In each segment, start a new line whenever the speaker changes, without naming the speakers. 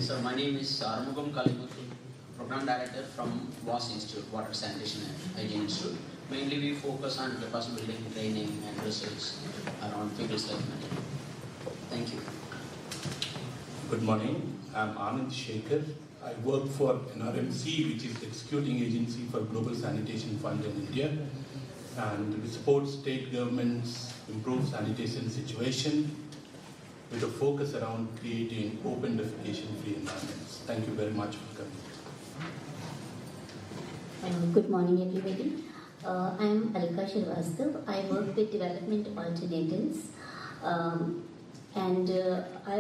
So my name is Arumugam Kalimuthu, Program Director from WAS Institute, Water Sanitation and Hygiene Institute. Mainly we focus on capacity building, training and research around fecal sludge management. Thank you.
Good morning, I'm Anand Shekhar. I work for NRMC, which is the executing agency for Global Sanitation Fund in India. And we support state governments improve sanitation situation with a focus around creating open defecation-free environments. Thank you very much for coming.
Good morning, everybody. I am Alka Shrivastava. I work with development alternatives. I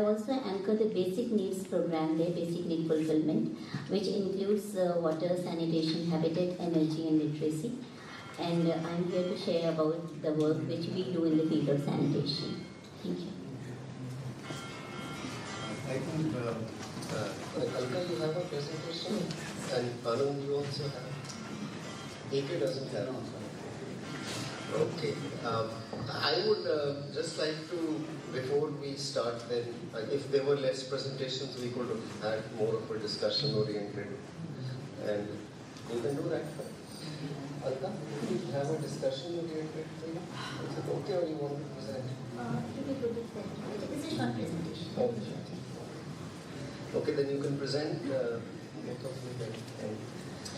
also anchor the basic needs program, their basic need fulfillment, which includes water, sanitation, habitat, energy, and literacy. And I'm here to share about the work which we do in the field of sanitation. Thank you.
I think, Alka, you have a presentation, and Anand, you also have. AK doesn't have. Okay. I would just like to, before we start, then, if there were less presentations, we could have had more of a discussion oriented. And you can do that. Alka, do you have a discussion oriented thing? Is it okay, or you want to present?
It will be good to present. It's a short presentation.
Oh, okay, then you can present both of you then.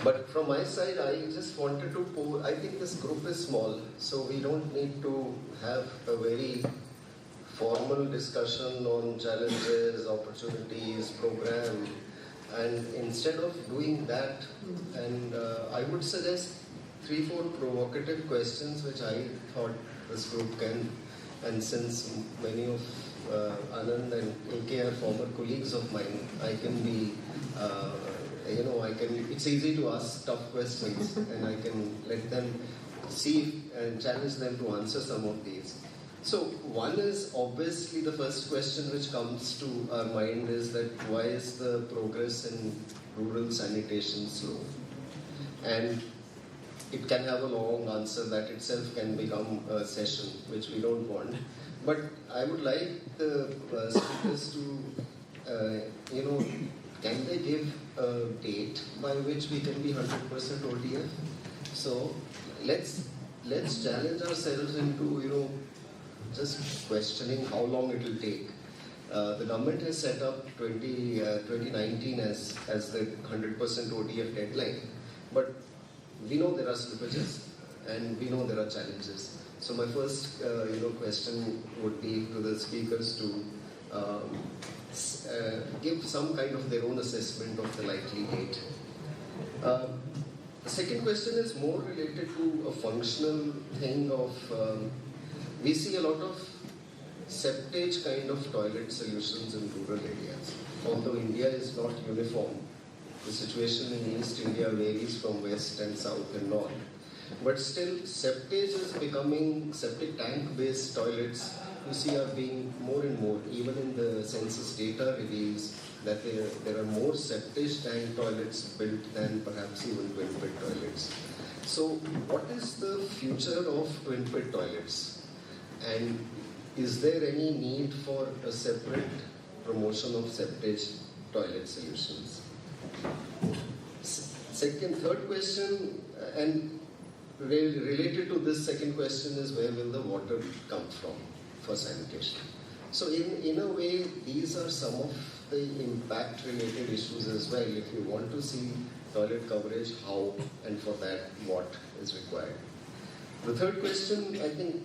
But from my side, I just wanted to I think this group is small, so we don't need to have a very formal discussion on challenges, opportunities, program. And instead of doing that, and I would suggest 3-4 provocative questions which I thought this group can, and since many of Anand and AK are former colleagues of mine, I can be, it's easy to ask tough questions and I can let them see and challenge them to answer some of these. So one is obviously the first question which comes to our mind is that why is the progress in rural sanitation slow? And it can have a long answer that itself can become a session, which we don't want. But I would like the speakers to, can they give a date by which we can be 100% ODF? So let's challenge ourselves into, just questioning how long it will take. The government has set up 2019 as the 100% ODF deadline. But we know there are slippages and we know there are challenges. So my first question would be to the speakers to give some kind of their own assessment of the likely date. The second question is more related to a functional thing of, we see a lot of septage kind of toilet solutions in rural areas. Although India is not uniform, the situation in East India varies from west and south and north. But still, septage is becoming, septic tank-based toilets, you see, are being more and more, even in the census data reveals that there are more septage tank toilets built than perhaps even twin pit toilets. So what is the future of twin pit toilets? And is there any need for a separate promotion of septage toilet solutions? Third question, and related to this second question is where will the water come from for sanitation? So in a way, these are some of the impact related issues as well. If you want to see toilet coverage, how, and for that, what is required. The third question, I think,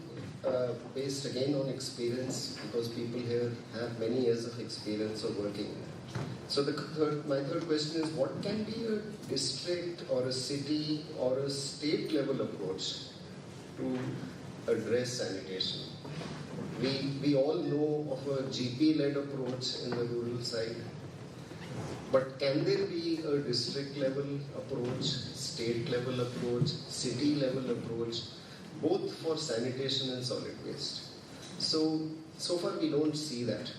based again on experience, because people here have many years of experience of working. So my third question is, what can be a district or a city or a state level approach to address sanitation? We all know of a GP-led approach in the rural side, but can there be a district level approach, state level approach, city level approach, both for sanitation and solid waste? So far we don't see that.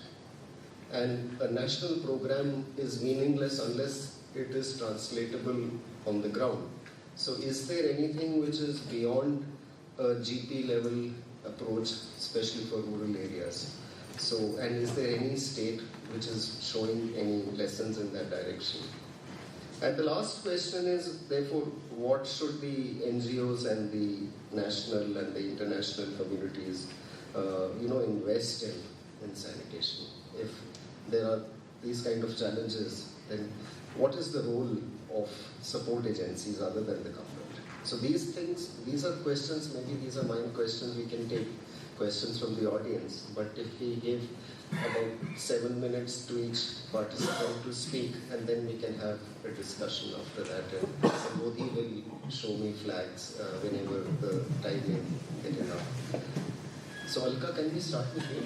And a national program is meaningless unless it is translatable on the ground. So is there anything which is beyond a GP level approach, especially for rural areas? So, and is there any state which is showing any lessons in that direction? And the last question is, therefore, what should the NGOs and the national and the international communities, invest in sanitation? If there are these kind of challenges, then what is the role of support agencies other than the government? So these things, these are questions, maybe these are mind questions, we can take questions from the audience, but if we give about 7 minutes to each participant to speak, and then we can have a discussion after that, and Bodhi will show me flags whenever the time may get enough. So Alka, can we start with you?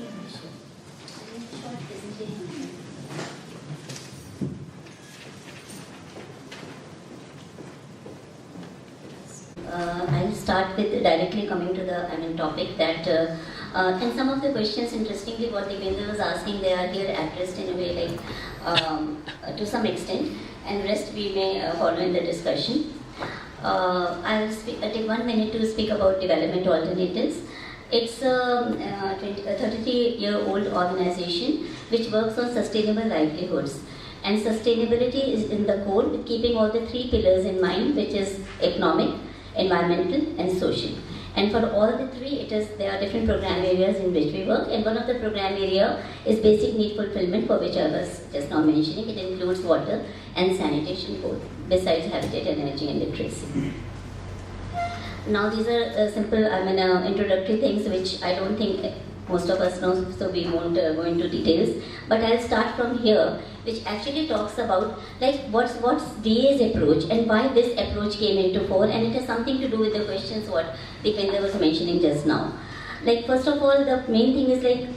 I'll start with directly coming to the topic that, and some of the questions, interestingly, what Devendra was asking, they are here addressed in a way like to some extent, and rest we may follow in the discussion. I'll take 1 minute to speak about development alternatives. It's a 33-year-old organization which works on sustainable livelihoods. And sustainability is in the core, keeping all the 3 pillars in mind, which is economic, environmental and social. And for all the 3, there are different program areas in which we work, and one of the program area is basic need fulfillment, for which I was just now mentioning. It includes water and sanitation both, besides habitat, energy and literacy. Now these are simple, introductory things which I don't think most of us know, so we won't go into details. But I'll start from here, which actually talks about like what's DA's approach and why this approach came into fore, and it has something to do with the questions what Deependra was mentioning just now. Like first of all, the main thing is like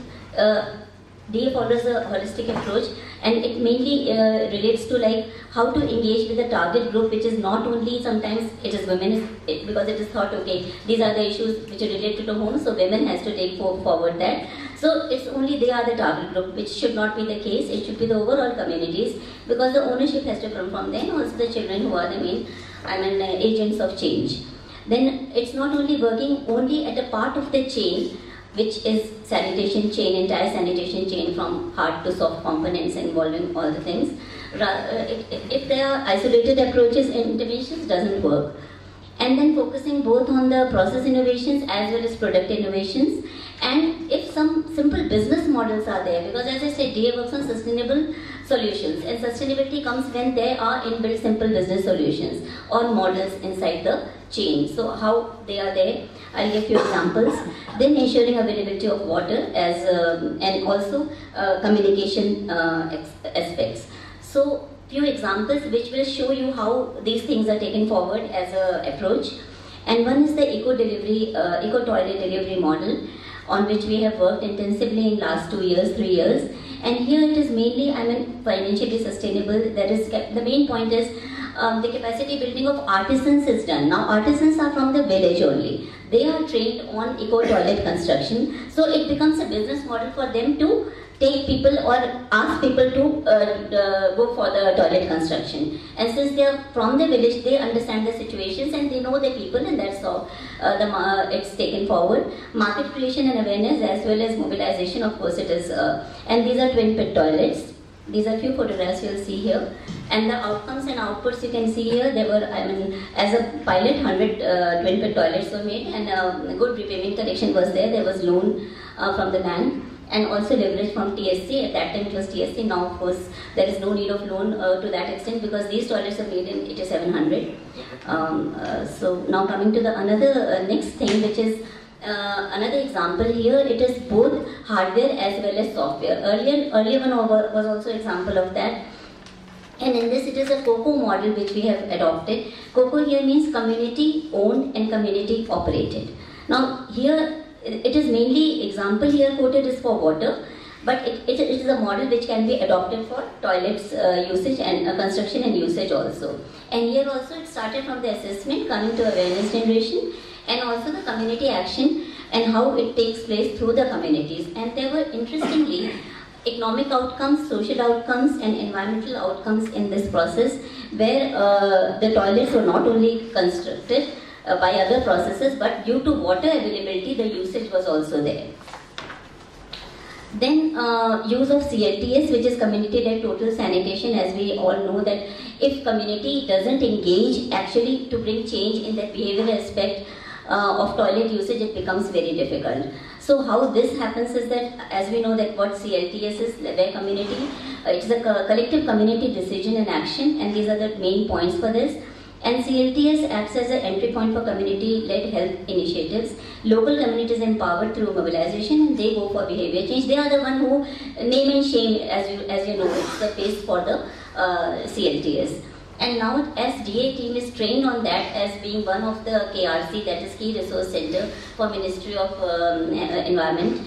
DA follows a holistic approach, and it mainly relates to like how to engage with the target group, which is not only sometimes it is women, because it is thought, okay, these are the issues which are related to home, so women has to take forward that. So it's only they are the target group, which should not be the case. It should be the overall communities, because the ownership has to come from them, also the children who are the main agents of change. Then it's not only working only at a part of the chain, which is sanitation chain, entire sanitation chain from hard to soft components involving all the things. If there are isolated approaches and interventions, doesn't work. And then focusing both on the process innovations as well as product innovations, and if some simple business models are there, because as I said, DA works on sustainable solutions, and sustainability comes when there are inbuilt simple business solutions or models inside the chain. So how they are there, I'll give you examples. Then ensuring availability of water as and also communication aspects. So few examples which will show you how these things are taken forward as an approach. And one is the eco toilet delivery model, on which we have worked intensively in last 2 years, 3 years. And here it is mainly, financially sustainable. That is, the main point is the capacity building of artisans is done. Now artisans are from the village only. They are trained on eco toilet construction. So it becomes a business model for them to take people or ask people to go for the toilet construction. And since they are from the village, they understand the situations and they know the people, and that's how it's taken forward. Market creation and awareness as well as mobilization, of course it is. And these are twin pit toilets. These are few photographs you'll see here. And the outcomes and outputs you can see here, they were, as a pilot, 100 twin pit toilets were made, and good repayment collection was there. There was loan from the bank, and also leverage from TSC. At that time it was TSC. Now of course there is no need of loan to that extent, because these toilets are made in 8700. So now coming to the another next thing, which is another example here. It is both hardware as well as software. Earlier one was also example of that. And in this it is a COCO model which we have adopted. COCO here means community owned and community operated. Now here it is mainly example here quoted is for water, but it is a model which can be adopted for toilets usage and construction and usage also. And here also it started from the assessment, coming to awareness generation, and also the community action and how it takes place through the communities. And there were, interestingly, economic outcomes, social outcomes and environmental outcomes in this process, where the toilets were not only constructed by other processes, but due to water availability, the usage was also there. Then use of CLTS, which is community-led total sanitation, as we all know that if community doesn't engage actually to bring change in that behavioral aspect of toilet usage, it becomes very difficult. So how this happens is that, as we know that what CLTS is, where community, it is a collective community decision and action, and these are the main points for this. And CLTS acts as an entry point for community-led health initiatives. Local communities empowered through mobilization, and they go for behavior change. They are the one who name and shame, as you know, it's the base for the CLTS. And now SDA team is trained on that as being one of the KRC, that is Key Resource Center for Ministry of Environment.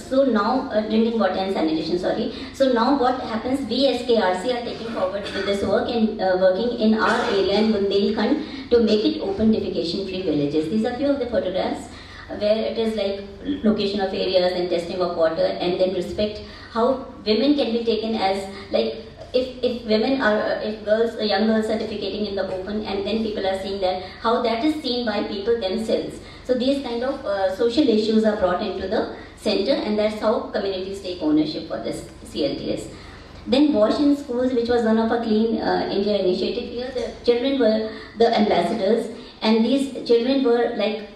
So now, drinking water and sanitation, sorry. So now what happens, we as KRC are taking forward with this work and working in our area in Bundelkhand to make it open defecation free villages. These are few of the photographs where it is like location of areas and testing of water, and then respect how women can be taken as like, if women are, if girls, young girls are defecating in the open, and then people are seeing that, how that is seen by people themselves. So these kind of social issues are brought into the center, and that's how communities take ownership for this CLTS. Then wash in schools, which was one of a Clean India initiative here. The children were the ambassadors, and these children were like,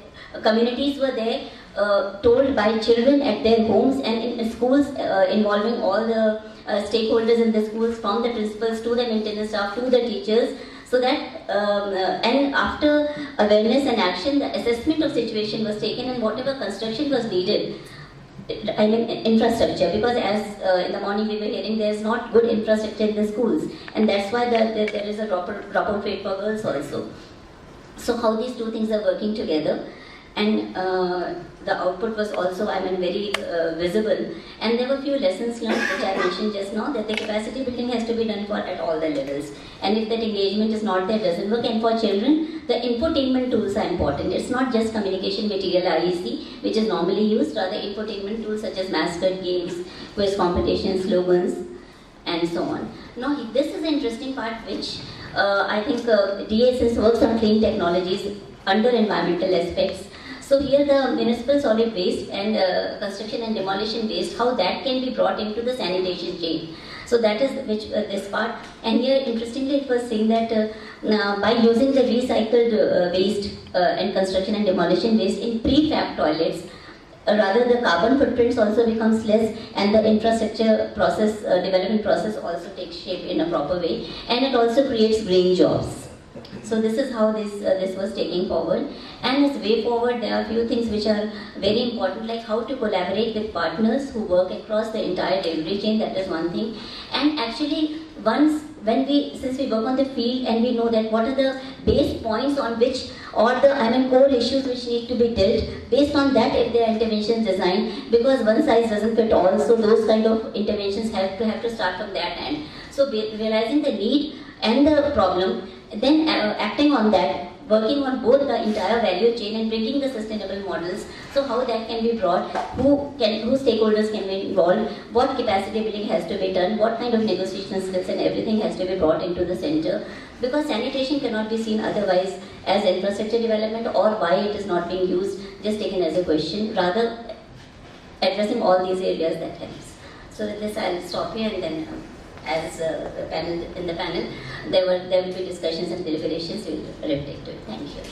communities were there, told by children at their homes and in schools, involving all the stakeholders in the schools, from the principals to the maintenance staff to the teachers, so that and after awareness and action, the assessment of situation was taken, and whatever construction was needed, I mean infrastructure, because as in the morning we were hearing, there is not good infrastructure in the schools, and that's why there is a dropout rate for girls also. So how these two things are working together, and the output was also, I mean, very visible. And there were few lessons learned which I mentioned just now, that the capacity building has to be done for at all the levels. And if that engagement is not there, it doesn't work. And for children, the infotainment tools are important. It's not just communication material IEC, which is normally used, rather infotainment tools such as mascot games, quiz competitions, slogans, and so on. Now, this is the interesting part which I think DSS works on clean technologies under environmental aspects. So here the municipal solid waste and construction and demolition waste, how that can be brought into the sanitation chain. So that is which this part. And here interestingly it was saying that by using the recycled waste and construction and demolition waste in prefab toilets, rather the carbon footprints also becomes less, and the infrastructure process, development process also takes shape in a proper way, and it also creates green jobs. So this is how this was taking forward. And as way forward, there are a few things which are very important, like how to collaborate with partners who work across the entire delivery chain. That is one thing. And actually, since we work on the field and we know that what are the base points on which, or the core issues which need to be dealt, based on that if there are interventions designed, because one size doesn't fit all, so those kind of interventions have to start from that end. So realizing the need and the problem, then acting on that, working on both the entire value chain and bringing the sustainable models. So how that can be brought, who stakeholders can be involved, what capacity building has to be done, what kind of negotiation skills and everything has to be brought into the center. Because sanitation cannot be seen otherwise as infrastructure development, or why it is not being used, just taken as a question, rather addressing all these areas that helps. So with this I'll stop here, and then as the panel, there will be discussions and deliberations. We will reflect to it. Thank you.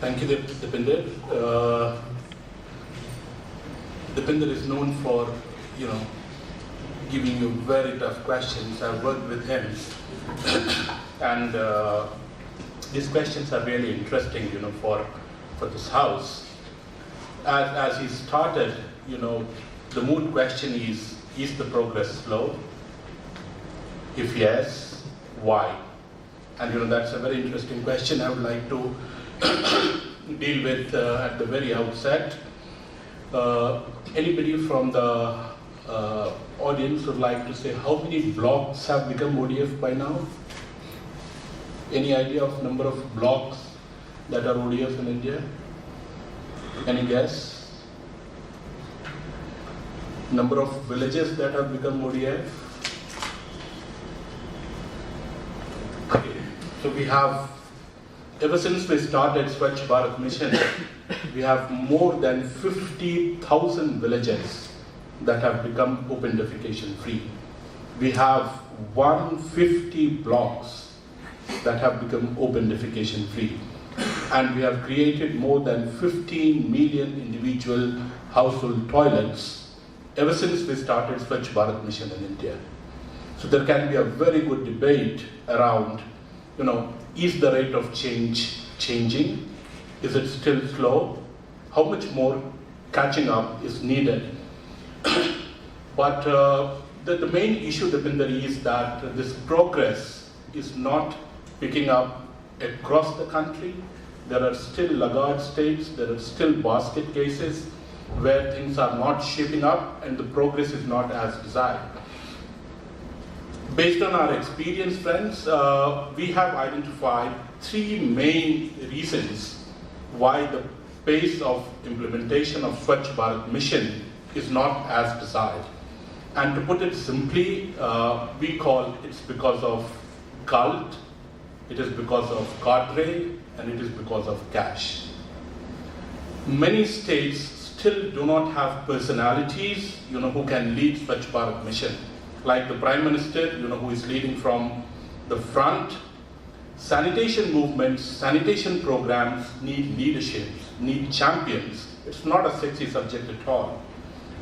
Thank you, Dipinder. Dipinder is known for, giving you very tough questions. I've worked with him, and these questions are really interesting, for this house. As he started, the mood question is the progress slow? If yes, why? And that's a very interesting question I would like to deal with at the very outset. Anybody from the audience would like to say how many blocks have become ODF by now? Any idea of number of blocks that are ODF in India? Any guess? Number of villages that have become ODF? Okay. So we have Ever since we started Swachh Bharat Mission, we have more than 50,000 villages that have become open defecation free. We have 150 blocks that have become open defecation free. And we have created more than 15 million individual household toilets ever since we started Swachh Bharat Mission in India. So there can be a very good debate around, is the rate of change changing? Is it still slow? How much more catching up is needed? But the main issue, Dipindari, is that this progress is not picking up across the country. There are still laggard states, there are still basket cases where things are not shaping up and the progress is not as desired. Based on our experience, friends, we have identified three main reasons why the pace of implementation of Swachh Bharat Mission is not as desired. And to put it simply, we call it's because of cult, it is because of cadre, and it is because of cash. Many states still do not have personalities, who can lead Swachh Bharat Mission. Like the Prime Minister, who is leading from the front. Sanitation movements, sanitation programs need leadership, need champions. It's not a sexy subject at all.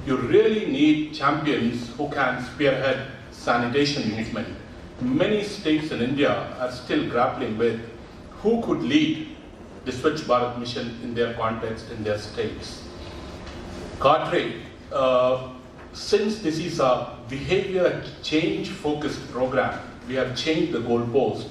You really need champions who can spearhead sanitation movement. Many states in India are still grappling with who could lead the Swachh Bharat Mission in their context, in their states. Cadre, since this is a behavior change focused program, we have changed the goalpost.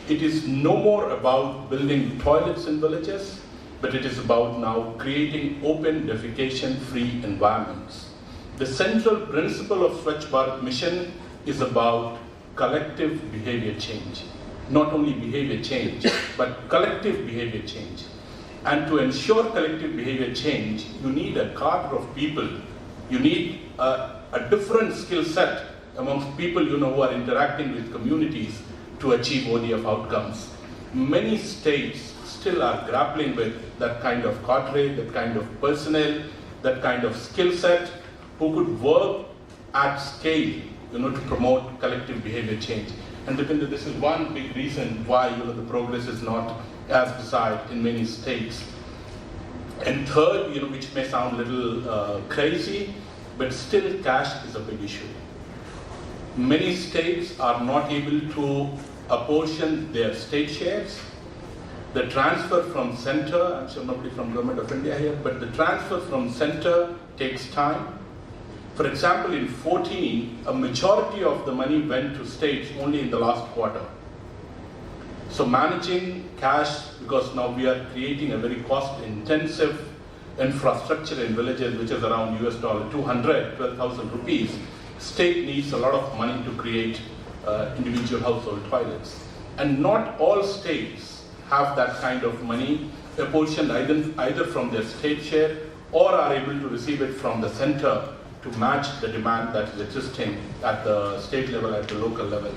It is no more about building toilets in villages, but it is about now creating open defecation free environments. The central principle of Swachh Bharat Mission is about collective behavior change. Not only behavior change, but collective behavior change. And to ensure collective behavior change, you need a cadre of people. You need a different skill set amongst people who are interacting with communities to achieve ODF outcomes. Many states still are grappling with that kind of cadre, that kind of personnel, that kind of skill set, who could work at scale to promote collective behavior change. And Dipindu, this is one big reason why the progress is not as desired in many states. And third, which may sound a little crazy, but still cash is a big issue. Many states are not able to apportion their state shares. The transfer from center, I'm sure nobody from Government of India here, but the transfer from center takes time. For example, in 14, a majority of the money went to states only in the last quarter. So managing cash, because now we are creating a very cost-intensive infrastructure in villages, which is around $12,000 rupees, state needs a lot of money to create individual household toilets. And not all states have that kind of money apportioned either from their state share or are able to receive it from the center to match the demand that is existing at the state level, at the local level.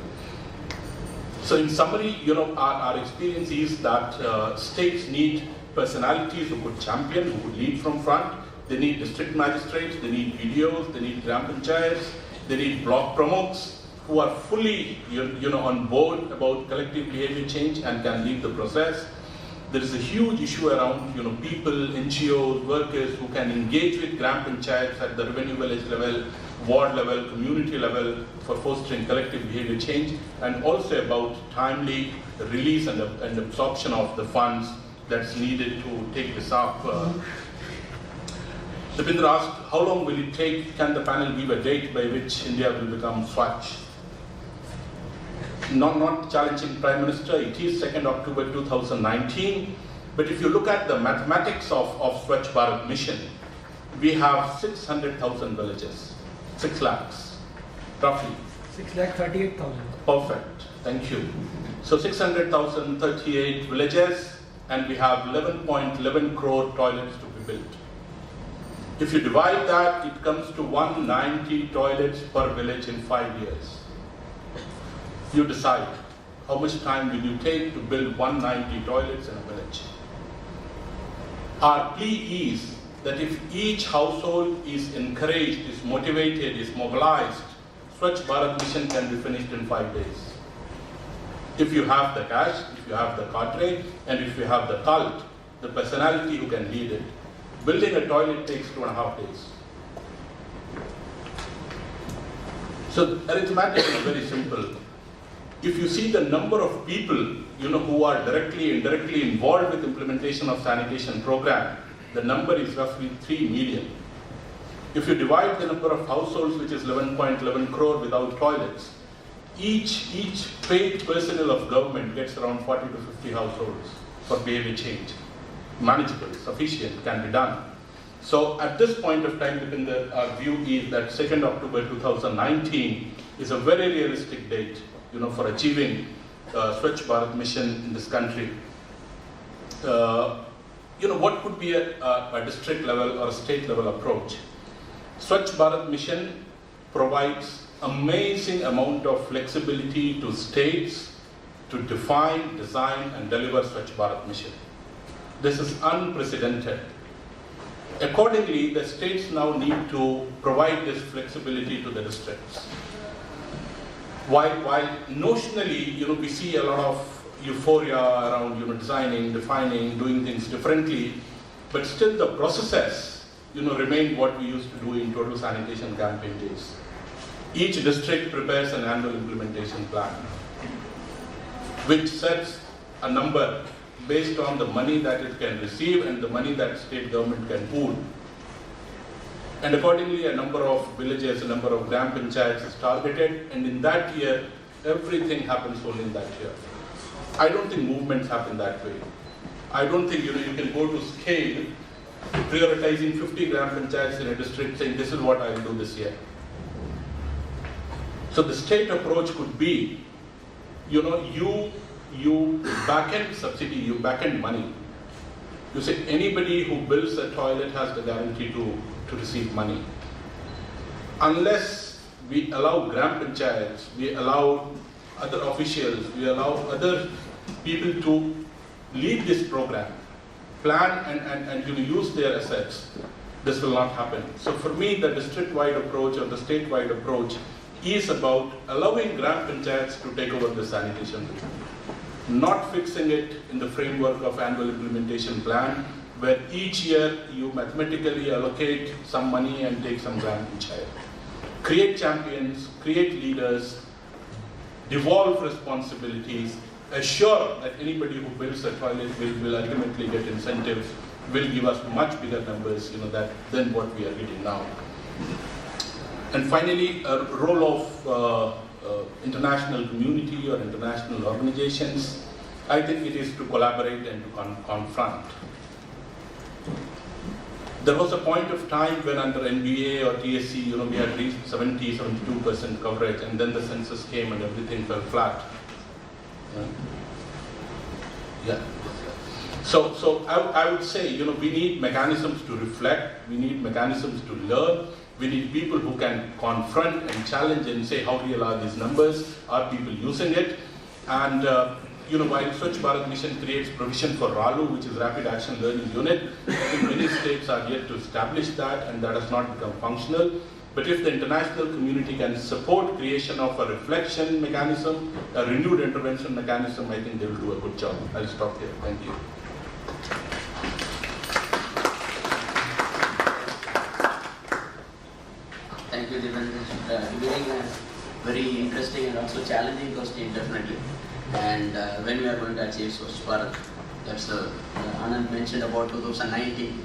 So in summary, our experience is that states need personalities who could champion, who could lead from front. They need district magistrates, they need BDOs, they need gram panchayats, they need block pramukhs who are fully on board about collective behavior change and can lead the process. There is a huge issue around people, NGOs, workers who can engage with gram panchayats at the revenue village level, ward level, community level for fostering collective behavior change, and also about timely release and absorption of the funds that's needed to take this up. Dipindra asked, how long will it take? Can the panel give a date by which India will become Swachh? Not challenging Prime Minister, it is 2nd October 2019. But if you look at the mathematics of Swachh Bharat Mission, we have 600,000 villages, 6 lakhs, roughly.
6,38,000.
Perfect, thank you. So 600,000, 38 villages, and we have 11.11 crore toilets to be built. If you divide that, it comes to 190 toilets per village in 5 years. You decide how much time will you take to build 190 toilets in a village? Our plea is that if each household is encouraged, is motivated, is mobilized, Swachh Bharat mission can be finished in 5 days. If you have the cash, if you have the cadre, and if you have the cult, the personality who can lead it. Building a toilet takes 2.5 days. So arithmetic is very simple. If you see the number of people, who are directly and indirectly involved with implementation of sanitation program, the number is roughly 3 million. If you divide the number of households, which is 11.11 crore without toilets, each paid personnel of government gets around 40 to 50 households for behavior change. Manageable, sufficient, can be done. So at this point of time, our view is that 2nd October 2019 is a very realistic date, for achieving Swachh Bharat mission in this country. What could be a district level or a state level approach? Swachh Bharat mission provides amazing amount of flexibility to states to define, design, and deliver Swachh Bharat mission. This is unprecedented. Accordingly, the states now need to provide this flexibility to the districts. While notionally, we see a lot of euphoria around, designing, defining, doing things differently, but still the processes, remain what we used to do in total sanitation campaign days. Each district prepares an annual implementation plan, which sets a number based on the money that it can receive and the money that state government can pool. And accordingly, a number of villages, a number of gram panchayats is targeted, and in that year, everything happens only in that year. I don't think movements happen that way. I don't think you can go to scale prioritizing 50 gram panchayats in a district saying this is what I will do this year. So the state approach could be, you back-end subsidy, you back-end money. You say anybody who builds a toilet has the guarantee to receive money. Unless we allow gram panchayats, we allow other officials, we allow other people to lead this program, plan and use their assets, this will not happen. So for me, the district-wide approach or the state-wide approach is about allowing gram panchayats to take over the sanitation, not fixing it in the framework of annual implementation plan, where each year you mathematically allocate some money and take some gram panchayat. Create champions, create leaders, devolve responsibilities, assure that anybody who builds a toilet will ultimately get incentives, will give us much bigger numbers than what we are getting now. And finally, a role of international community or international organizations, I think it is to collaborate and to confront. There was a point of time when under NBA or TSC, we had reached 72% coverage, and then the census came and everything fell flat. Yeah. So I would say, we need mechanisms to reflect, we need mechanisms to learn, we need people who can confront and challenge and say, how real are these numbers? Are people using it? And while Swachh Bharat Mission creates provision for RALU, which is Rapid Action Learning Unit, I think many states are yet to establish that, and that has not become functional. But if the international community can support creation of a reflection mechanism, a renewed intervention mechanism, I think they will do a good job. I'll stop here. Thank you.
Thank you, Devendra. Giving a very interesting and also challenging question, definitely. And when we are going to achieve Swachh Bharat, that's Anand mentioned about 2019.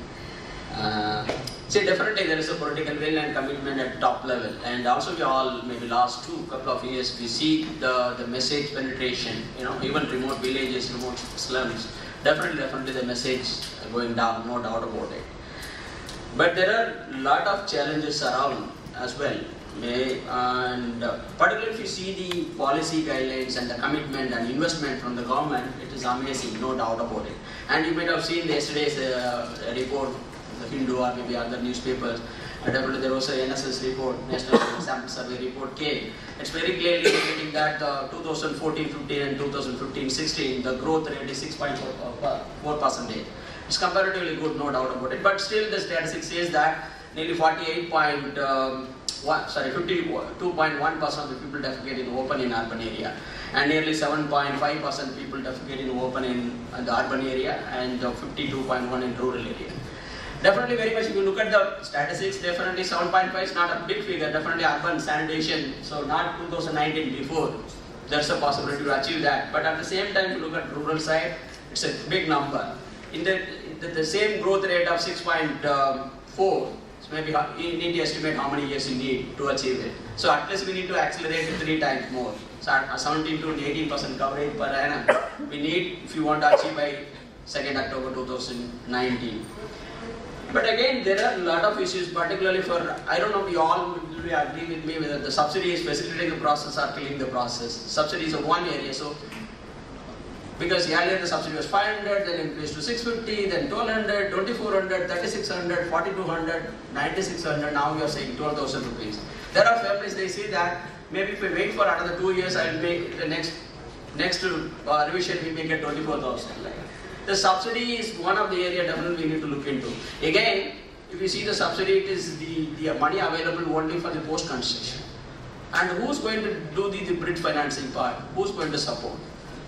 See, definitely there is a political will and commitment at top level, and also we all, maybe last couple of years, we see the message penetration, even remote villages, remote slums, definitely the message going down, no doubt about it. But there are a lot of challenges around as well, and particularly if you see the policy guidelines and the commitment and investment from the government, it is amazing, no doubt about it. And you might have seen yesterday's report, the Hindu or maybe other newspapers, Definitely there was a NSS report, National Sample Survey report came. It's very clearly indicating that 2014-15 and 2015-16, the growth rate is 6.4%. It's comparatively good, no doubt about it. But still, the statistics says that nearly 52.1% of the people defecate in open in urban area, and nearly 7.5% people defecate in open in the urban area, and 52.1% in rural area. Definitely very much, if you look at the statistics, definitely 7.5 is not a big figure, definitely urban sanitation, so not 2019 before, there's a possibility to achieve that. But at the same time, if you look at rural side, it's a big number. In the same growth rate of 6.4, so maybe you need to estimate how many years you need to achieve it. So at least we need to accelerate it 3 times more. So at 17 to 18% coverage per annum, we need if you want to achieve by 2nd October 2019. But again, there are a lot of issues, particularly for, I don't know, you all will agree with me whether the subsidy is facilitating the process or killing the process. Subsidy is one area, so because earlier the subsidy was 500, then increased to 650, then 1200, 2400, 3600, 4200, 9600, now we are saying 12,000 rupees. There are families, they say that maybe if we wait for another 2 years, I will make the next revision, we may get 24,000. Like. The subsidy is one of the area definitely we need to look into. Again, if you see the subsidy, it is the money available only for the post-construction. And who's going to do the bridge financing part? Who's going to support?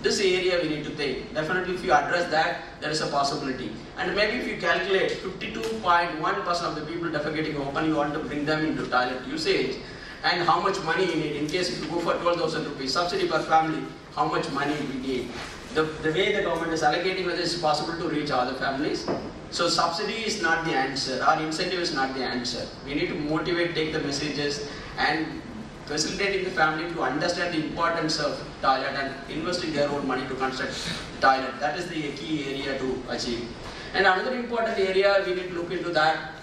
This area we need to think. Definitely if you address that, there is a possibility. And maybe if you calculate 52.1% of the people defecating open, you want to bring them into toilet usage, and how much money you need. In case if you go for 12,000 rupees subsidy per family, how much money we need. The way the government is allocating, whether it's possible to reach other families. So subsidy is not the answer, or incentive is not the answer. We need to motivate, take the messages, and facilitating the family to understand the importance of toilet and investing their own money to construct toilet. That is the key area to achieve. And another important area we need to look into that,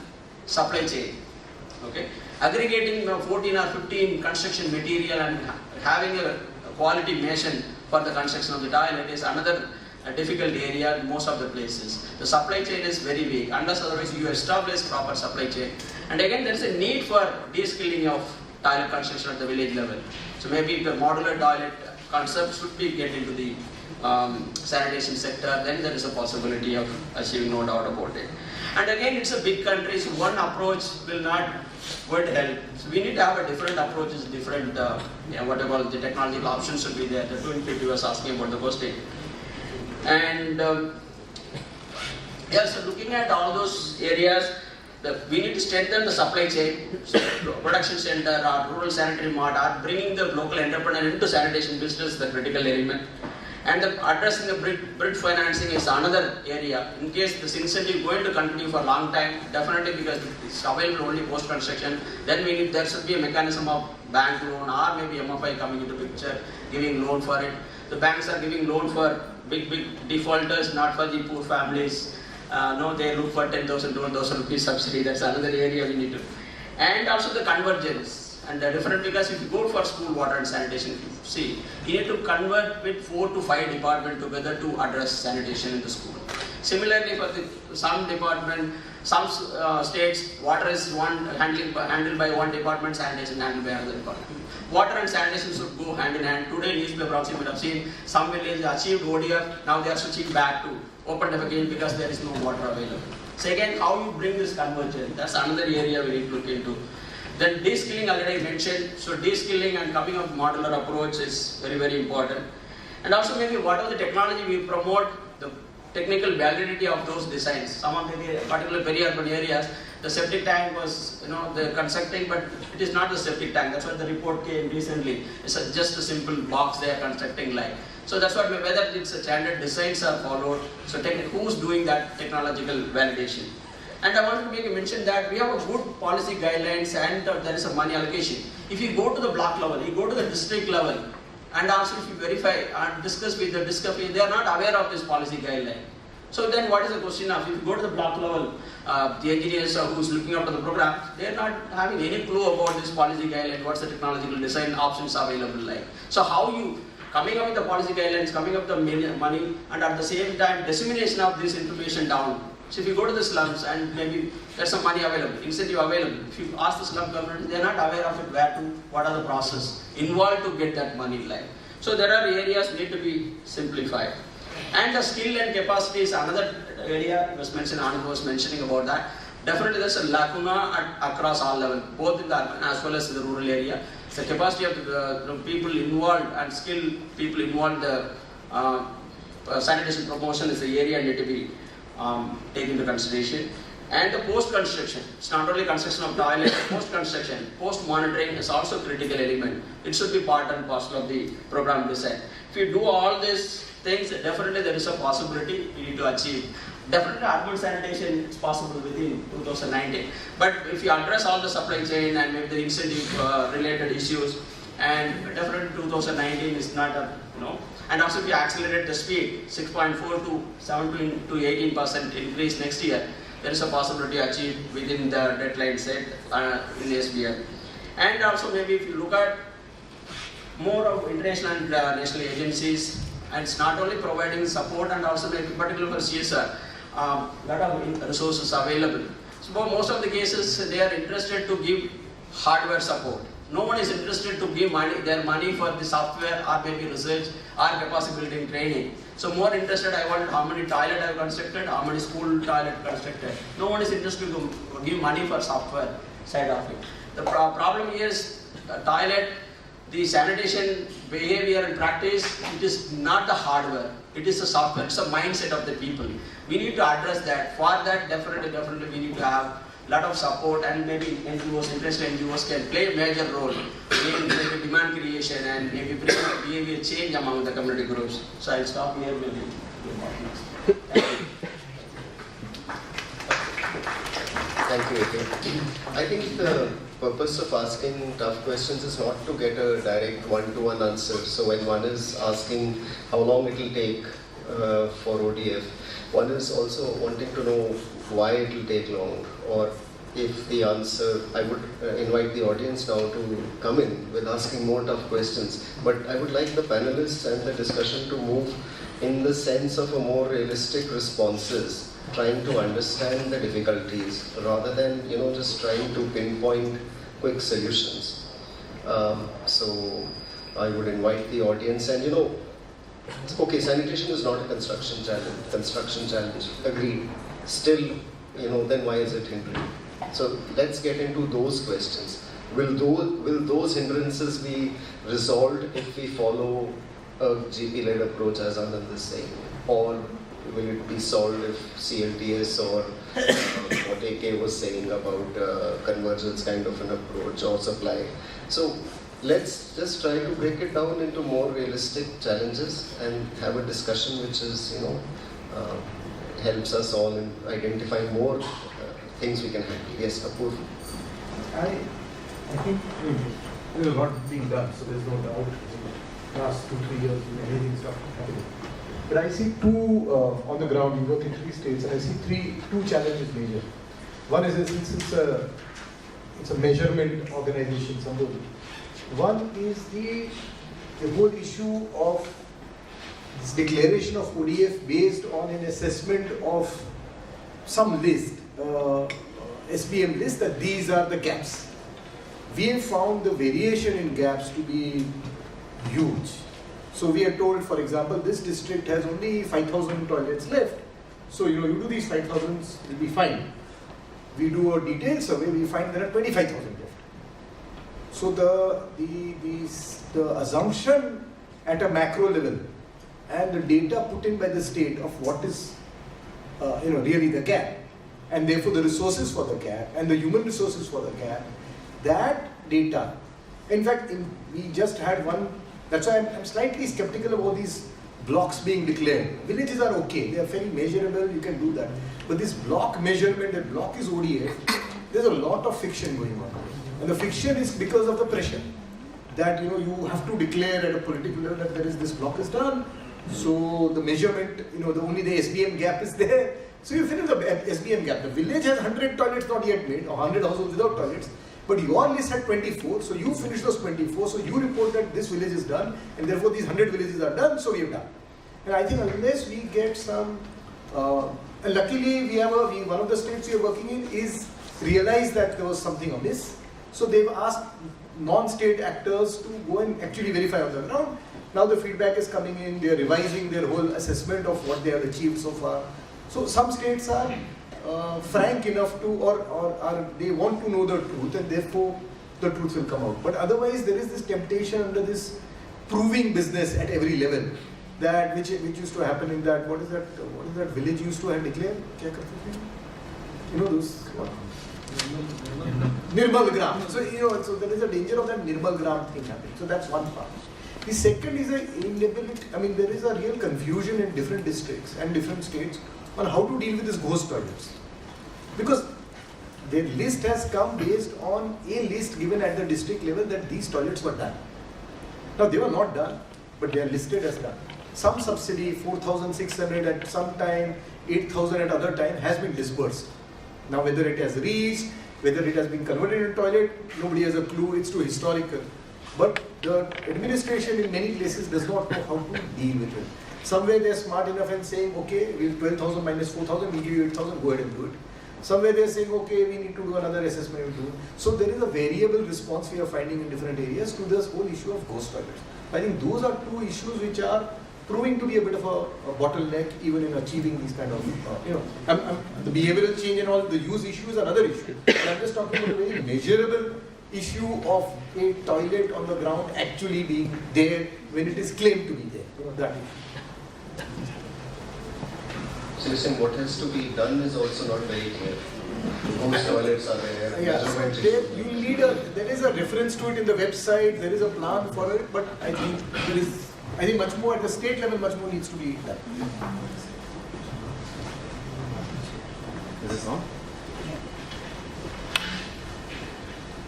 supply chain. Okay, aggregating 14 or 15 construction material and having a quality measure for the construction of the toilet is another difficult area in most of the places. The supply chain is very weak, unless otherwise you establish proper supply chain. And again, there is a need for de-skilling of toilet construction at the village level. So maybe the modular toilet concept should be get into the sanitation sector, then there is a possibility of achieving, no doubt about it. And again, it's a big country, so one approach will not would help. So we need to have a different approaches, different whatever the technological options should be there. The 250 was asking about the question. And so looking at all those areas, we need to strengthen the supply chain, so production center or rural sanitary mart, or bringing the local entrepreneur into sanitation business, the critical element. And addressing the bridge financing is another area. In case this incentive is going to continue for a long time, definitely because it's available only post-construction, then there should be a mechanism of bank loan or maybe MFI coming into picture, giving loan for it. The banks are giving loan for big defaulters, not for the poor families. No, they look for 10,000, 12,000 rupees subsidy. That's another area we need to. And also the convergence. And different, because if you go for school water and sanitation, see, you need to convert with 4 to 5 departments together to address sanitation in the school. Similarly, for some department, some states, water is handled by one department, sanitation handled by another department. Water and sanitation should go hand in hand. Today, newspaper also you would have seen some villages achieved ODF, now they are switching back to open defecation because there is no water available. So again, how you bring this convergence, that's another area we need to look into. Then de-skilling already mentioned, so de-skilling and coming up with modular approach is very, very important. And also maybe whatever the technology we promote, the technical validity of those designs. Some of the particular peri-urban areas, the septic tank was, the constructing, but it is not the septic tank. That's why the report came recently. It's just a simple box they are constructing like. So that's what, whether it's a standard designs are followed. So who's doing that technological validation? And I want to make a mention that we have a good policy guidelines and there is a money allocation. If you go to the block level, you go to the district level, and also if you verify and discuss with the discovery, they are not aware of this policy guideline. So then what is the question of, if you go to the block level, the engineers who is looking after the program, they are not having any clue about this policy guideline, what's the technological design options available like. So how you coming up with the policy guidelines, coming up with the money, and at the same time dissemination of this information down. So if you go to the slums and maybe there's some money available, incentive available, if you ask the slum government, they're not aware of it, what are the process involved to get that money like. So there are areas need to be simplified. And the skill and capacity is another area was mentioned, Anand was mentioning about that. Definitely there's a lacuna across all levels, both in the urban as well as the rural area. The capacity of the people involved and skilled people involved, the sanitation promotion is the area need to be taken into consideration. And the post-construction, it's not only construction of toilet, post-construction, post-monitoring is also a critical element. It should be part and parcel of the program design. If you do all these things, definitely there is a possibility you need to achieve. Definitely urban sanitation is possible within 2019. But if you address all the supply chain and maybe the incentive related issues, and definitely 2019 is not a, and also if you accelerate the speed, 6.4 to 17 to 18% increase next year, there is a possibility achieved within the deadline set in SBL. And also maybe if you look at more of international and national agencies, and it's not only providing support and also maybe particularly for CSR, lot of resources available. So for most of the cases, they are interested to give hardware support. No one is interested to give their money for the software or maybe research or capacity building training. So more interested, I want how many toilet I have constructed, how many school toilet constructed. No one is interested to give money for software side of it. The problem is toilet, the sanitation behavior and practice, it is not the hardware, it is the software, it's the mindset of the people. We need to address that. For that, definitely we need to have a lot of support, and maybe NGOs, international NGOs can play a major role in maybe demand creation and maybe bring behavior change among the community groups. So I'll stop here maybe.
Thank you, Eke. I think the purpose of asking tough questions is not to get a direct one-to-one answer. So when one is asking how long it will take for ODF, one is also wanting to know why it will take long, or if the answer, I would invite the audience now to come in with asking more tough questions. But I would like the panelists and the discussion to move in the sense of a more realistic responses, trying to understand the difficulties rather than just trying to pinpoint quick solutions. So I would invite the audience, and okay, sanitation is not a construction challenge, agreed. Still, then why is it hindering? So let's get into those questions. Will those hindrances be resolved if we follow a GP-led approach, as Anand is saying? Or will it be solved if CLTS or what AK was saying about convergence kind of an approach or supply? So let's just try to break it down into more realistic challenges and have a discussion which is, helps us all in identifying more things we can handle. Yes, Apurv.
I think there's a lot being done, so there's no doubt. In the last 2-3 years, amazing stuff happening. But I see two on the ground. You work in 3 states, and I see two challenges major. One is since it's a measurement organization, somebody. One is the whole issue of this declaration of ODF based on an assessment of some list, SPM list, that these are the gaps. We have found the variation in gaps to be huge. So we are told, for example, this district has only 5,000 toilets left. So you do these 5,000s, will be fine. We do a detailed survey, we find there are 25,000 left. So the assumption at a macro level and the data put in by the state of what is really the gap, and therefore the resources for the gap and the human resources for the gap, that data, in fact, we just had one. That's why I'm slightly skeptical about these blocks being declared. Villages are okay, they are very measurable, you can do that. But this block measurement, that block is ODF, there's a lot of fiction going on. And the fiction is because of the pressure that you have to declare at a political level that this block is done. So the measurement, only the SBM gap is there. So you finish the SBM gap. The village has 100 toilets not yet made, or 100 households without toilets. But your list had 24, so you finish those 24, so you report that this village is done, and therefore these 100 villages are done, so we have done. And I think unless we get some And luckily, one of the states we are working in is realized that there was something amiss. So they've asked non-state actors to go and actually verify on the ground. Now the feedback is coming in, they are revising their whole assessment of what they have achieved so far. So some states are frank enough to, or they want to know the truth, and therefore the truth will come out. But otherwise there is this temptation under this proving business at every level, that which used to happen in that, what is that village used to have declared? You know those? Nirmal Gram. So so there is a danger of that Nirmal Gram thing happening. So that's one part. The second is there is a real confusion in different districts and different states on how to deal with these ghost toilets. Because their list has come based on a list given at the district level that these toilets were done. Now they were not done, but they are listed as done. Some subsidy, 4,600 at some time, 8,000 at other time, has been disbursed. Now whether it has reached, whether it has been converted into toilet, nobody has a clue, it's too historical. But the administration in many places does not know how to deal with it. Somewhere they are smart enough and saying, okay, we have 12,000 minus 4,000, we give you 8,000, go ahead and do it. Somewhere they are saying, okay, we need to do another assessment. So there is a variable response we are finding in different areas to this whole issue of ghost toilets. I think those are two issues which are proving to be a bit of a bottleneck even in achieving these kind of, the behavioral change and all, the use issue is another issue. But I'm just talking about a very measurable issue of a toilet on the ground actually being there when it is claimed to be there. That issue.
So you're saying what has to be done is also not very clear. Most toilets are there.
Yeah, so there is a reference to it in the website, there is a plan for it, but I think much more at the state level, much more needs to be done.
Is this on?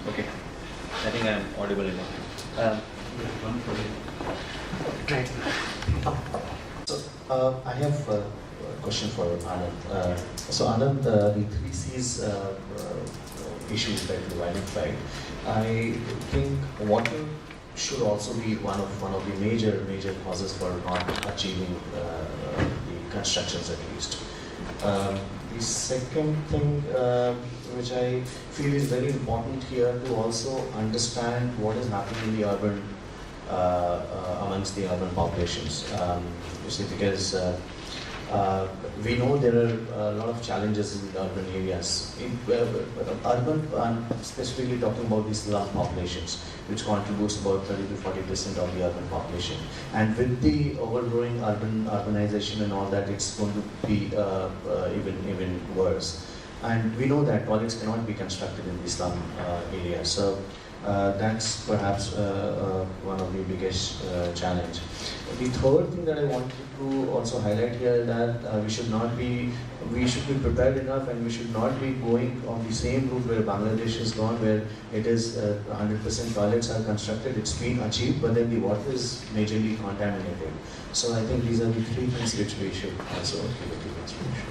Okay. I think I am audible enough.
Right. So I have a question for Anand. So Anand, the 3 C's issues that you identified, I think water should also be one of the major causes for not achieving the constructions at least. The second thing which I feel is very important here to also understand what is happening in the urban amongst the urban populations. You see, because we know there are a lot of challenges in urban areas. Urban, I'm specifically talking about the slum populations, which contributes about 30 to 40% of the urban population. And with the overgrowing urbanization and all that, it's going to be even worse. And we know that toilets cannot be constructed in the slum areas. So that's perhaps one of the biggest challenge. The third thing that I wanted to also highlight here that we should be prepared enough, and we should not be going on the same route where Bangladesh has gone, where it is 100% toilets are constructed, it's been achieved, but then the water is majorly contaminated. So I think these are the 3 things which we should also give it to consideration.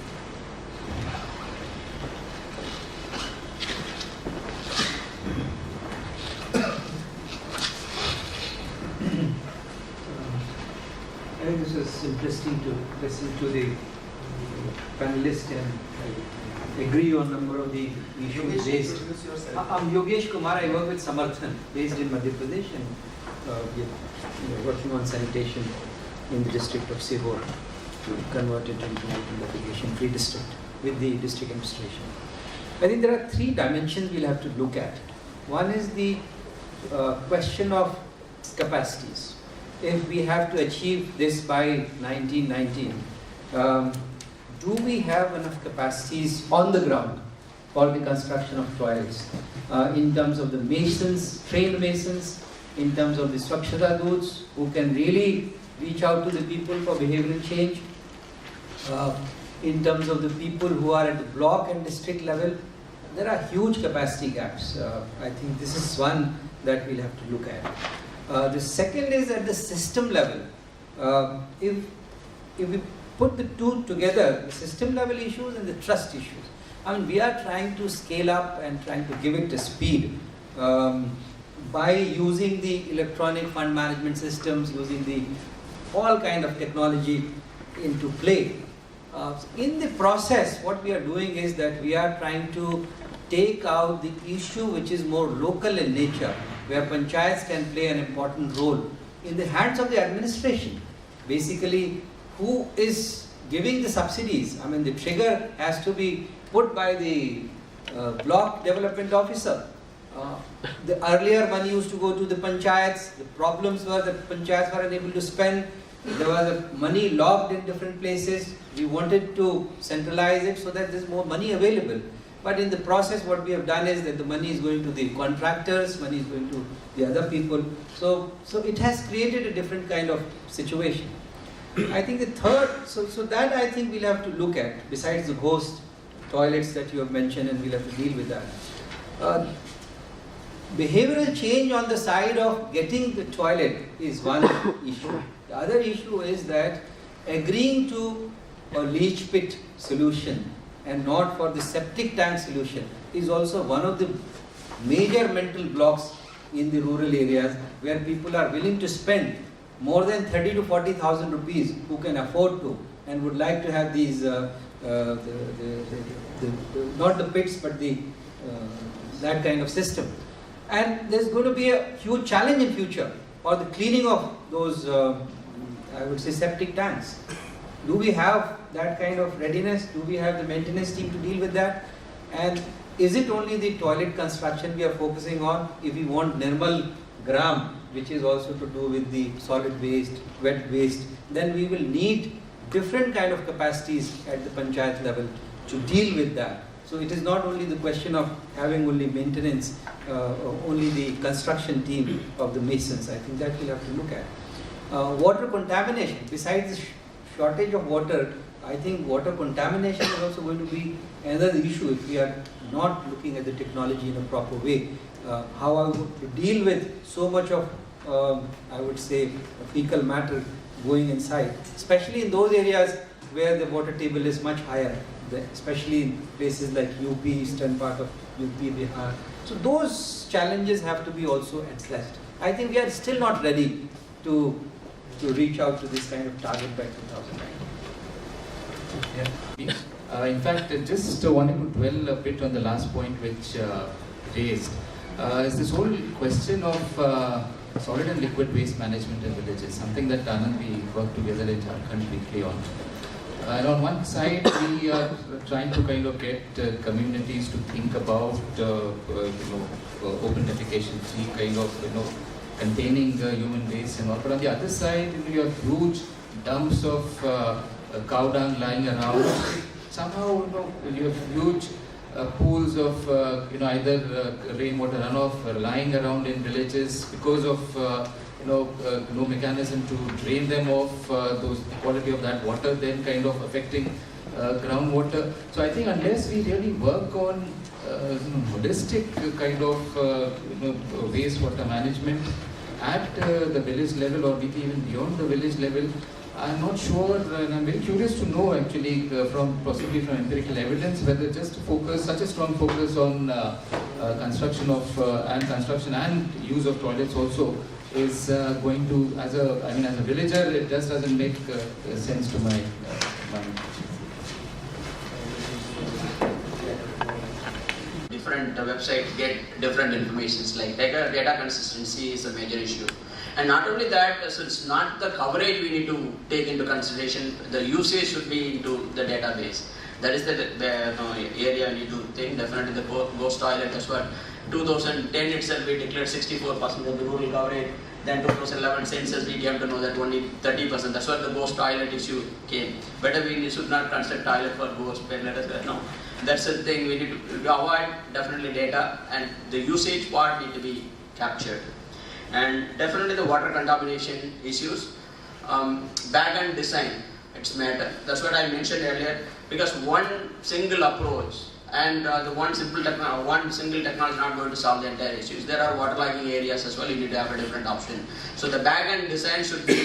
I think this was interesting to listen to the panelists and agree on a number of the issues raised. I'm Yogesh Kumar. I work with Samarthan, based in Madhya Pradesh, and we're working on sanitation in the district of Sihor to convert it into an irrigation-free district with the district administration. I think there are 3 dimensions we'll have to look at. One is the question of capacities. If we have to achieve this by 1919, do we have enough capacities on the ground for the construction of toilets? In terms of the masons, trained masons, in terms of the Swachhata Doots who can really reach out to the people for behavioral change, in terms of the people who are at the block and district level, there are huge capacity gaps. I think this is one that we'll have to look at. The second is at the system level. If we put the 2 together, the system level issues and the trust issues, I mean, we are trying to scale up and trying to give it a speed by using the electronic fund management systems, using the all kind of technology into play. In the process, what we are doing is that we are trying to take out the issue which is more local in nature, where panchayats can play an important role in the hands of the administration. Basically, who is giving the subsidies? I mean, the trigger has to be put by the block development officer. The earlier money used to go to the panchayats. The problems were that panchayats were unable to spend. There was money locked in different places. We wanted to centralize it so that there is more money available. But in the process, what we have done is that the money is going to the contractors, money is going to the other people. So it has created a different kind of situation. I think the third, so that I think we'll have to look at, besides the ghost toilets that you have mentioned, and we'll have to deal with that. Behavioral change on the side of getting the toilet is one issue. The other issue is that agreeing to a leach pit solution and not for the septic tank solution is also one of the major mental blocks in the rural areas, where people are willing to spend more than 30 to 40,000 rupees, who can afford to and would like to have these not the pits but that kind of system. And there's going to be a huge challenge in future for the cleaning of those I would say septic tanks. Do we have that kind of readiness? Do we have the maintenance team to deal with that? And is it only the toilet construction we are focusing on? If we want Nirmal Gram, which is also to do with the solid waste, wet waste, then we will need different kind of capacities at the panchayat level to deal with that. So it is not only the question of having only maintenance, only the construction team of the masons. I think that we'll have to look at. Water contamination, besides the shortage of water, I think water contamination is also going to be another issue if we are not looking at the technology in a proper way. How are we going to deal with so much of, I would say, fecal matter going inside, especially in those areas where the water table is much higher, especially in places like UP, eastern part of UP, Bihar. So those challenges have to be also addressed. I think we are still not ready to reach out to this kind of target by 2009.
Yeah. In fact, just wanted to dwell a bit on the last point which raised. Is this whole question of solid and liquid waste management in villages, something that Anand we work together in Jharkhand weekly on. And on one side, we are trying to kind of get communities to think about, open defecation free kind of, containing human waste and all. But on the other side, you have huge dumps of cow dung lying around. Somehow, you have huge pools of, either rainwater runoff lying around in villages because of, no mechanism to drain them off. The quality of that water then kind of affecting groundwater. So I think unless we really work on holistic kind of wastewater management at the village level, or maybe even beyond the village level, I'm not sure, and I'm very curious to know actually possibly from empirical evidence, whether just such a strong focus on construction and use of toilets also is going to, as a villager, it just doesn't make sense to my mind.
Different websites get different informations, like data consistency is a major issue. And not only that, so it's not the coverage we need to take into consideration, the usage should be into the database. That is the area we need to think. Definitely the ghost toilet, that's what 2010 itself we declared 64% of the rural coverage. Then 2011 census we came to know that only 30%. That's why the ghost toilet issue came. Better we should not construct toilet for ghost, but let us no. That's the thing we need to avoid. Definitely data and the usage part need to be captured. And definitely the water contamination issues. Back-end design, it's matter. That's what I mentioned earlier. Because one single approach and the one single technology is not going to solve the entire issues. There are waterlogging areas as well. You need to have a different option. So the back-end design should be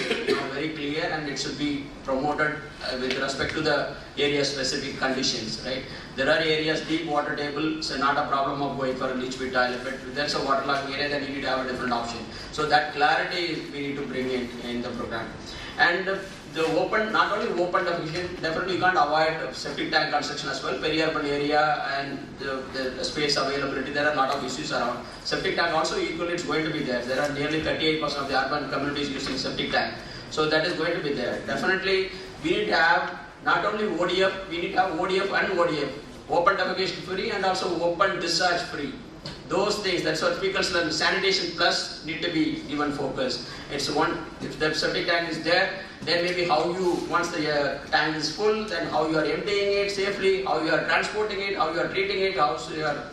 very clear, and it should be promoted with respect to the area-specific conditions. Right? There are areas deep water table, so not a problem of going for a leach pit toilet. But if there's a waterlogging area, then you need to have a different option. So that clarity we need to bring in the program. And the open, not only open definition, definitely you can't avoid septic tank construction as well, peri-urban area and the space availability, there are a lot of issues around. Septic tank also equally it's going to be there. There are nearly 38% of the urban communities using septic tank. So that is going to be there. Definitely we need to have not only ODF, we need to have ODF and ODF, open defecation free and also open discharge free. Those things, that's what people say, sanitation plus need to be given focus. It's one, if the septic tank is there, then maybe how you, once the tank is full, then how you are emptying it safely, how you are transporting it, how you are treating it, how you are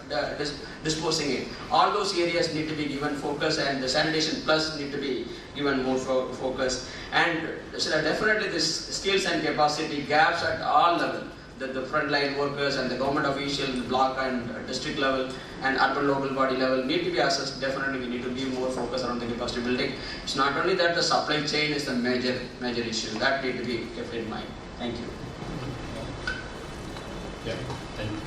disposing it. All those areas need to be given focus, and the sanitation plus need to be given more focus. And so definitely this skills and capacity gaps at all levels. The frontline workers and the government officials, block and district level and urban local body level need to be assessed. Definitely we need to be more focused on the capacity building. It's not only that the supply chain is the major issue, that need to be kept in mind. Thank you.
Yeah, thank you.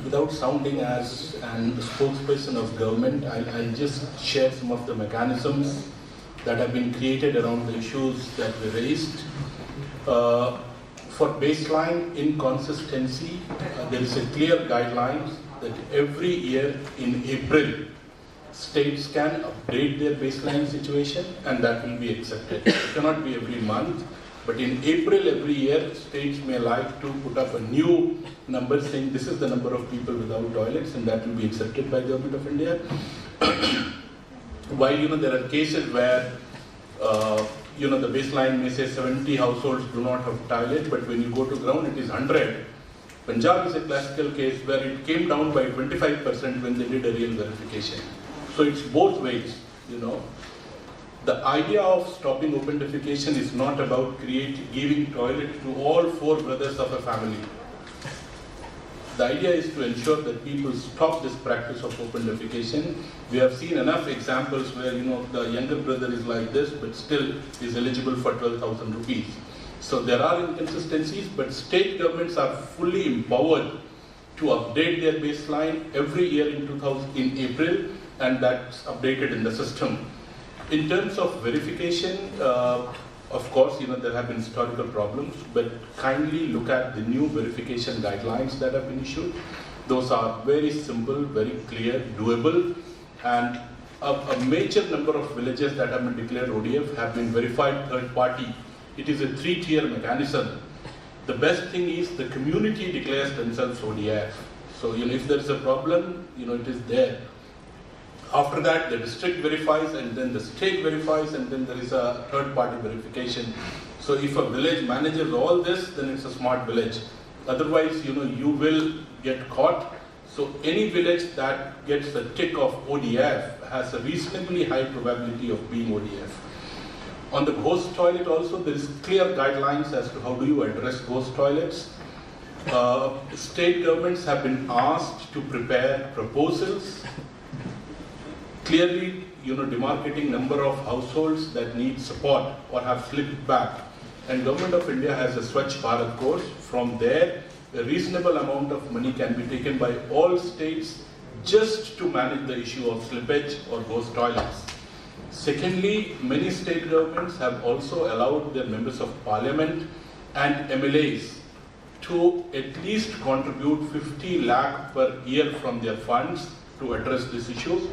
Without sounding as a spokesperson of government, I'll just share some of the mechanisms that have been created around the issues that we raised. For baseline inconsistency, there is a clear guideline that every year in April, states can update their baseline situation and that will be accepted. It cannot be every month, but in April every year, states may like to put up a new number saying this is the number of people without toilets and that will be accepted by the Government of India. While there are cases where the baseline may say 70 households do not have toilet, but when you go to ground it is 100. Punjab is a classical case where it came down by 25% when they did a real verification. So it's both ways, The idea of stopping open defecation is not about giving toilet to all 4 brothers of a family. The idea is to ensure that people stop this practice of open defecation. We have seen enough examples where the younger brother is like this, but still is eligible for 12,000 rupees. So there are inconsistencies, but state governments are fully empowered to update their baseline every year in April, and that's updated in the system. In terms of verification, of course, there have been historical problems, but kindly look at the new verification guidelines that have been issued. Those are very simple, very clear, doable, and a major number of villages that have been declared ODF have been verified third party. It is a 3-tier mechanism. The best thing is the community declares themselves ODF. So, if there is a problem, it is there. After that, the district verifies, and then the state verifies, and then there is a third-party verification. So if a village manages all this, then it's a smart village. Otherwise, you will get caught. So any village that gets the tick of ODF has a reasonably high probability of being ODF. On the ghost toilet also, there is clear guidelines as to how do you address ghost toilets. State governments have been asked to prepare proposals, clearly, demarcating number of households that need support or have slipped back. And Government of India has a Swachh Bharat course. From there, a reasonable amount of money can be taken by all states just to manage the issue of slippage or ghost toilets. Secondly, many state governments have also allowed their members of parliament and MLAs to at least contribute 50 lakh per year from their funds to address this issue.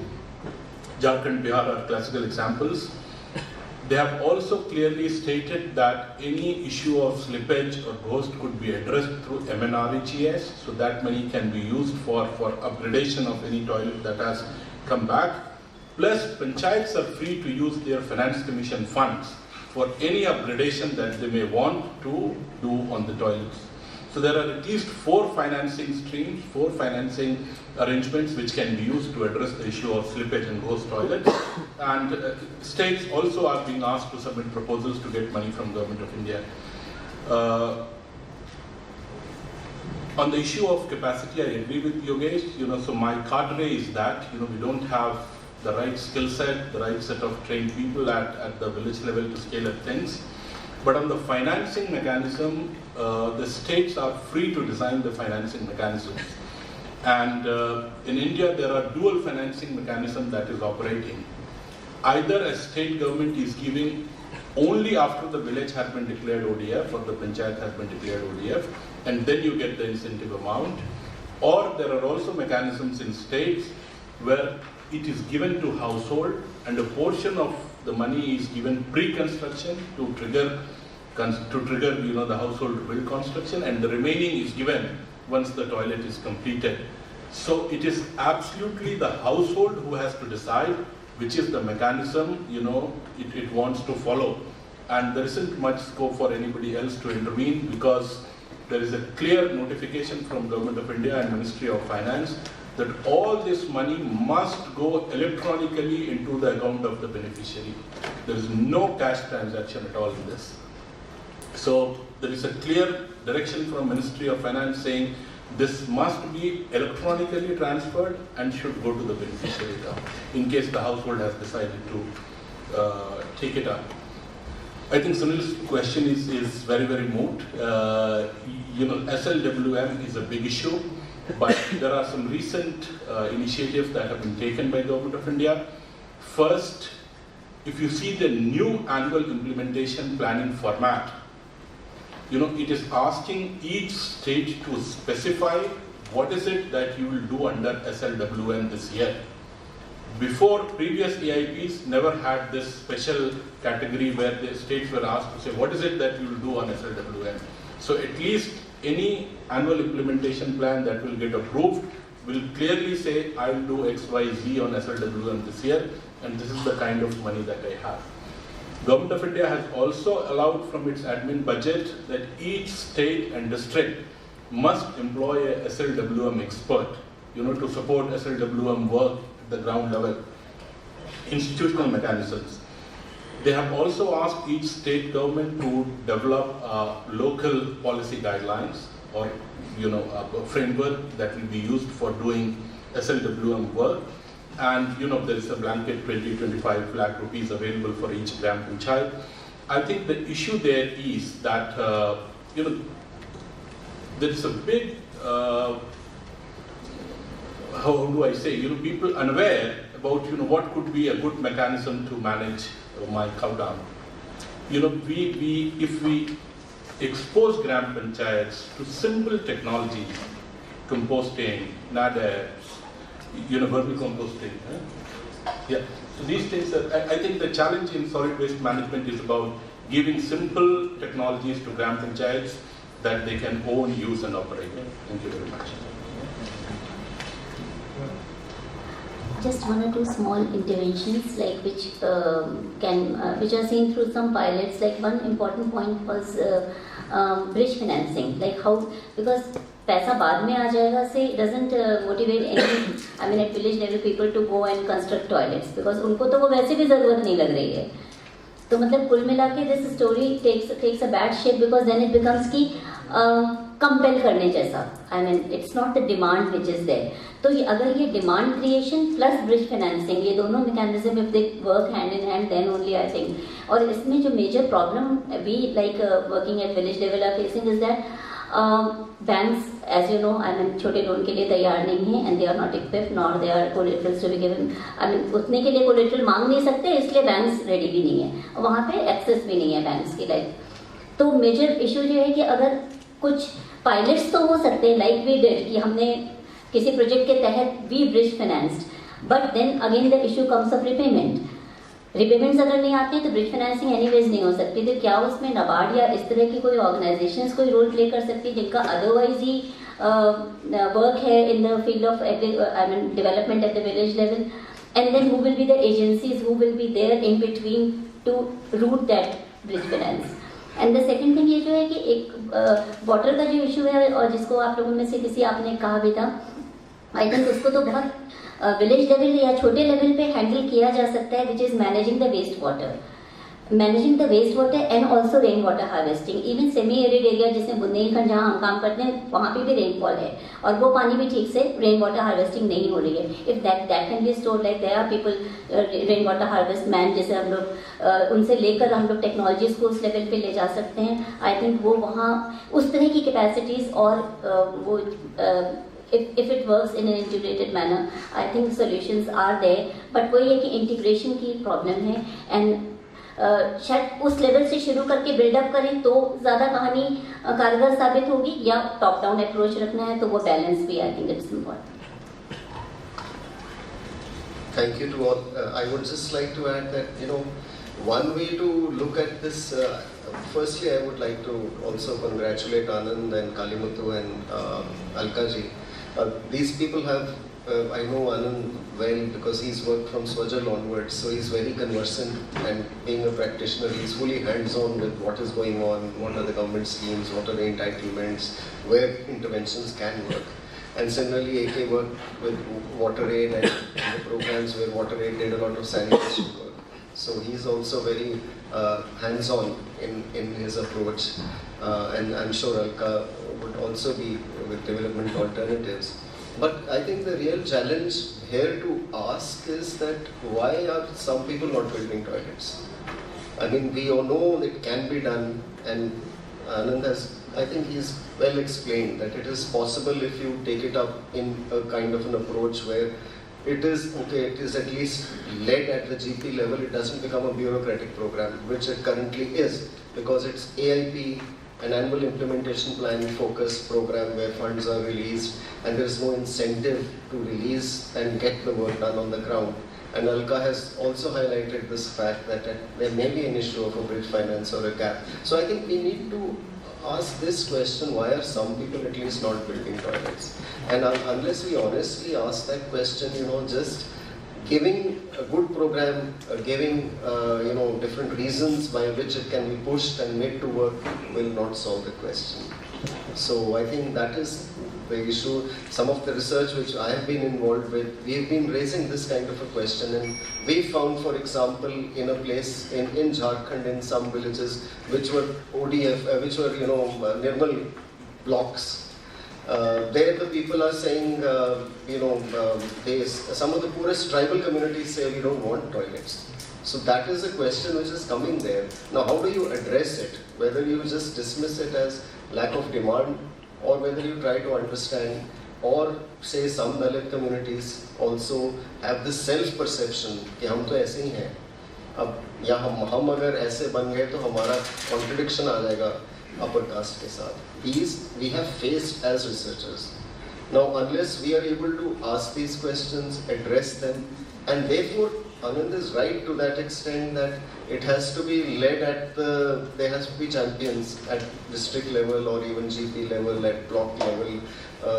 Jharkhand, Bihar are classical examples. They have also clearly stated that any issue of slippage or ghost could be addressed through MNREGS, so that money can be used for upgradation of any toilet that has come back. Plus, panchayats are free to use their finance commission funds for any upgradation that they may want to do on the toilets. So there are at least 4 financing streams, 4 financing arrangements which can be used to address the issue of slippage and ghost toilets. And states also are being asked to submit proposals to get money from Government of India. On the issue of capacity, I agree with Yogesh. So my cadre is that we don't have the right skill set, the right set of trained people at the village level to scale up things. But on the financing mechanism, the states are free to design the financing mechanisms. And in India, there are dual financing mechanisms that is operating. Either a state government is giving only after the village has been declared ODF or the panchayat has been declared ODF, and then you get the incentive amount. Or there are also mechanisms in states where it is given to household, and a portion of the money is given pre-construction to trigger the household to build construction, and the remaining is given once the toilet is completed. So it is absolutely the household who has to decide which is the mechanism it wants to follow, and there isn't much scope for anybody else to intervene, because there is a clear notification from Government of India and Ministry of Finance that all this money must go electronically into the account of the beneficiary. There is no cash transaction at all in this. So there is a clear direction from Ministry of Finance saying this must be electronically transferred and should go to the beneficiary account in case the household has decided to take it up. I think Sunil's question is very, very moot. SLWM is a big issue, but there are some recent initiatives that have been taken by Government of India. First, if you see the new annual implementation planning format, it is asking each state to specify what is it that you will do under SLWM this year. Before, previous AIPs never had this special category where the states were asked to say, what is it that you will do on SLWM? So at least any annual implementation plan that will get approved will clearly say, I will do X, Y, Z on SLWM this year, and this is the kind of money that I have. Government of India has also allowed from its admin budget that each state and district must employ a SLWM expert, to support SLWM work at the ground level. Institutional mechanisms. They have also asked each state government to develop local policy guidelines or a framework that will be used for doing SLWM work. And there is a blanket 20-25 lakh rupees available for each gram panchayat. I think the issue there is that there is a big how do I say, people unaware about what could be a good mechanism to manage my cow dung. If we expose gram panchayats to simple technologies, composting, NADER, vermi composting. Yeah. So these things I think the challenge in solid waste management is about giving simple technologies to gram panchayats that they can own, use and operate. Thank you very much.
Just one or two small interventions which are seen through some pilots. Like one important point was bridge financing. Like how, because पैसा बाद में आ जाएगा से doesn't motivate any at village level people to go and construct toilets because उनको तो वो वैसे भी ज़रूरत नहीं लग रही है. तो मतलब कुल मिला के this story takes a bad shape because then it becomes कि compel करने जैसा. It's not the demand which is there. तो अगर ये demand creation plus bridge financing ये दोनों mechanism if they work hand in hand then only I think. और इसमें जो major problem we working at village level are facing is that banks, as you know, छोटे loan के लिए तैयार नहीं हैं and they are not equipped nor they are collaterals to be given. उतने के लिए collateral मांग नहीं सकते इसलिए banks ready भी नहीं है और वहाँ पे access भी नहीं है banks की तो major issue ये है कि अगर कुछ pilots तो हो सकते हैं like we did कि हमने किसी project के तहत we bridge financed but then again the issue comes of repayment. Repayments अगर नहीं आती तो ब्रिज फाइनेंसिंग एनीवेज नहीं हो सकती. तो क्या उसमें नाबार्ड या इस तरह की कोई ऑर्गेनाइजेशंस कोई रोल प्ले कर सकती है जिनका अदरवाइज ही वर्क है in the field of development at the village level and then who will be the agencies who will be there in between to route that bridge finance. And the second thing ये जो है कि एक water का जो issue है और जिसको आप लोगों में से किसी आपने कहा भी था आई थिंक उसको तो बहुत विलेज लेवल या छोटे लेवल पे हैंडल किया जा सकता है which is managing the waste water and also rain water harvesting. Even semi arid area जिसमें बुंदेलखंड जहाँ हम काम करते हैं वहाँ पे भी रेनफॉल है और वो पानी भी ठीक से रेन वाटर हार्वेस्टिंग नहीं हो रही है. If that can be stored like there are people rain water harvest man जैसे हम लोग उनसे लेकर हम लोग टेक्नोलॉजीज को उस लेवल पे ले जा सकते हैं. आई थिंक वो वहाँ उस तरह की कैपेसिटीज और वो if it works in an integrated manner, I think solutions are there. But वही है कि integration की problem है and शायद उस लेवल से शुरू करके बिल्डअप करें तो ज़्यादा कहानी कारगर साबित होगी, या टॉप डाउन अप्रोच रखना है तो वो बैलेंस भी I think it's important.
Thank you to all. I would just like to add that, one way to look at this, firstly I would like to also congratulate Anand and Kalimuthu and Alkaji. These people have, I know Anand well because he's worked from Swajal onwards, so he's very conversant, and being a practitioner, he's fully hands-on with what is going on, what are the government schemes, what are the entitlements, where interventions can work. And similarly, AK worked with WaterAid and the programs where WaterAid did a lot of sanitation work. So he's also very hands-on in his approach. And I'm sure Alka would also be with development alternatives. But I think the real challenge here to ask is that why are some people not building toilets? I mean, we all know it can be done, and Anand has, I think he's well explained that it is possible if you take it up in a kind of an approach where it is, okay, it is at least led at the GP level, it doesn't become a bureaucratic program, which it currently is, because it's AIP, an annual implementation plan focused program where funds are released and there is no incentive to release and get the work done on the ground. And Alka has also highlighted this fact that there may be an issue of a bridge finance or a gap. So I think we need to ask this question, why are some people at least not building toilets? And unless we honestly ask that question, just giving a good program, giving different reasons by which it can be pushed and made to work will not solve the question. So I think that is the issue. Some of the research which I have been involved with, we have been raising this kind of a question, and we found, for example, in a place in Jharkhand, in some villages which were ODF, which were Nirmal blocks. There the people are saying, some of the poorest tribal communities say we don't want toilets. So that is a question which is coming there. Now how do you address it? Whether you just dismiss it as lack of demand, or whether you try to understand, or say some Dalit communities also have this self-perception कि हम तो ऐसे ही हैं. अब या हम अगर ऐसे बन गए तो हमारा contradiction आ जाएगा upper caste के साथ. These we have faced as researchers. Now unless we are able to ask these questions, address them, and therefore Anand is right to that extent that it has to be led at there has to be champions at district level or even GP level, at block level,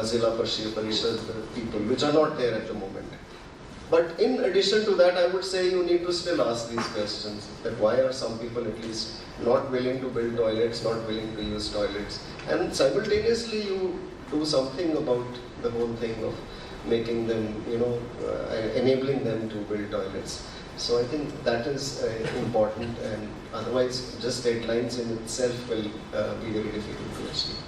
Zilla Parishad people, which are not there at the moment. But in addition to that, I would say you need to still ask these questions, that why are some people at least not willing to build toilets, not willing to use toilets, and simultaneously you do something about the whole thing of making them, enabling them to build toilets. So I think that is important, and otherwise just deadlines in itself will be very difficult to achieve.